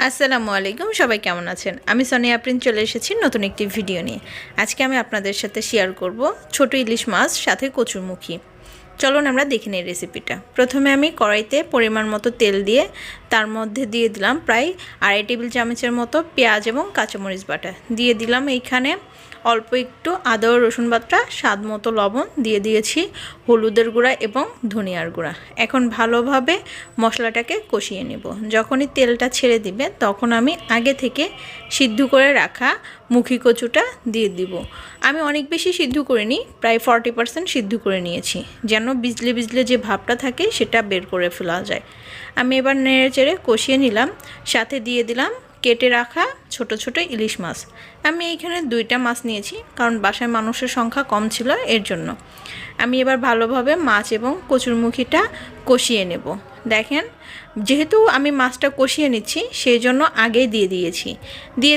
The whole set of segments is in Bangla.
আসসালামু আলাইকুম, সবাই কেমন আছেন? আমি সোনিয়া আফরিন চলে এসেছি নতুন একটি ভিডিও নিয়ে। আজকে আমি আপনাদের সাথে শেয়ার করব ছোট ইলিশ মাছ সাথে কচুরমুখী। চলুন আমরা দেখে নিই রেসিপিটা। প্রথমে আমি কড়াইতে পরিমাণ মতো তেল দিয়ে তার মধ্যে দিয়ে দিলাম প্রায় 2.5 টেবিল চামচের মতো পেঁয়াজ এবং কাঁচামরিচ বাটা। দিয়ে দিলাম এইখানে অল্প একটু আদা ও রসুন বাটা, স্বাদ মতো লবণ, দিয়ে দিয়েছি হলুদের গুঁড়া এবং ধনিয়ার গুঁড়া। এখন ভালোভাবে মশলাটাকে কষিয়ে নেব। যখনই তেলটা ছেড়ে দিবে তখন আমি আগে থেকে সিদ্ধ করে রাখা মুখী কচুটা দিয়ে দিব। আমি অনেক বেশি সিদ্ধ করিনি, প্রায় 40% সিদ্ধ করে নিয়েছি, যেন বিজলে বিজলে যে ভাবটা থাকে সেটা বের করে ফেলা যায়। আমি এবার নেড়ে চেড়ে কষিয়ে নিলাম, সাথে দিয়ে দিলাম কেটে রাখা ছোট ছোট ইলিশ মাছ। আমি এইখানে 2টা মাছ নিয়েছি, কারণ বাসায় মানুষের সংখ্যা কম ছিল, এর জন্য। আমি এবার ভালোভাবে মাছ এবং কচুরমুখীটা কষিয়ে নেব। দেখেন, যেহেতু আমি মাছটা কষিয়ে নিচ্ছি সেই জন্য আগেই দিয়ে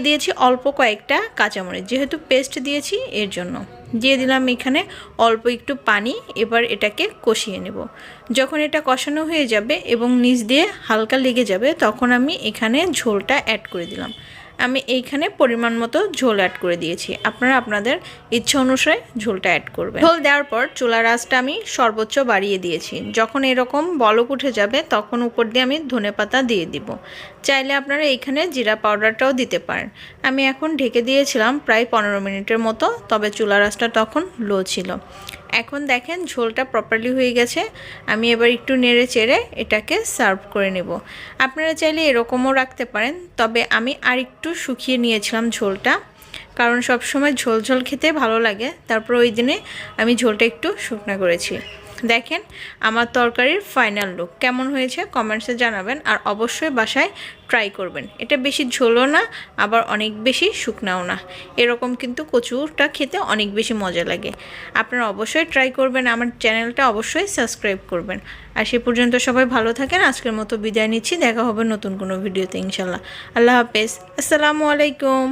দিয়েছি অল্প কয়েকটা কাঁচামরিচ, যেহেতু পেস্ট দিয়েছি এর জন্য। দিয়ে দিলাম এখানে অল্প একটু পানি। এবার এটাকে কষিয়ে নেব। যখন এটা কষানো হয়ে যাবে এবং নিচ দিয়ে হালকা লেগে যাবে তখন আমি এখানে ঝোলটা অ্যাড করে দিলাম। আমি এইখানে পরিমাণ মতো ঝোল অ্যাড করে দিয়েছি, আপনারা আপনাদের ইচ্ছা অনুসারে ঝোলটা অ্যাড করবেন। ঝোল দেওয়ার পর চুলার আঁচটা আমি সর্বোচ্চ বাড়িয়ে দিয়েছি। যখন এরকম বলক উঠে যাবে তখন উপর দিয়ে আমি ধনেপাতা দিয়ে দিব। চাইলে আপনারা এইখানে জিরা পাউডারটাও দিতে পারেন। আমি এখন ঢেকে দিয়েছিলাম প্রায় 15 মিনিটের মতো, তবে চুলার আঁচটা তখন লো ছিল। এখন দেখেন ঝোলটা প্রপারলি হয়ে গেছে। আমি এবার একটু নেড়ে চেড়ে এটাকে সার্ভ করে নেব। আপনারা চাইলে এরকমও রাখতে পারেন, তবে আমি আর একটু শুকিয়ে নিয়েছিলাম ঝোলটা, কারণ সবসময় ঝোল ঝোল খেতে ভালো লাগে। তারপর ওই দিনে আমি ঝোলটা একটু শুকনো করেছি। দেখেন আমার তরকারির ফাইনাল লুক কেমন হয়েছে কমেন্টসে জানাবেন, আর অবশ্যই বাসায় ট্রাই করবেন। এটা বেশি ঝোলও না, আবার অনেক বেশি শুকনাও না। এরকম কিন্তু কচুটা খেতে অনেক বেশি মজা লাগে। আপনারা অবশ্যই ট্রাই করবেন, আমার চ্যানেলটা অবশ্যই সাবস্ক্রাইব করবেন। আর সে পর্যন্ত সবাই ভালো থাকেন। আজকের মতো বিদায় নিচ্ছি, দেখা হবে নতুন কোনো ভিডিওতে ইনশাল্লাহ। আল্লাহ হাফেজ, আসসালামু আলাইকুম।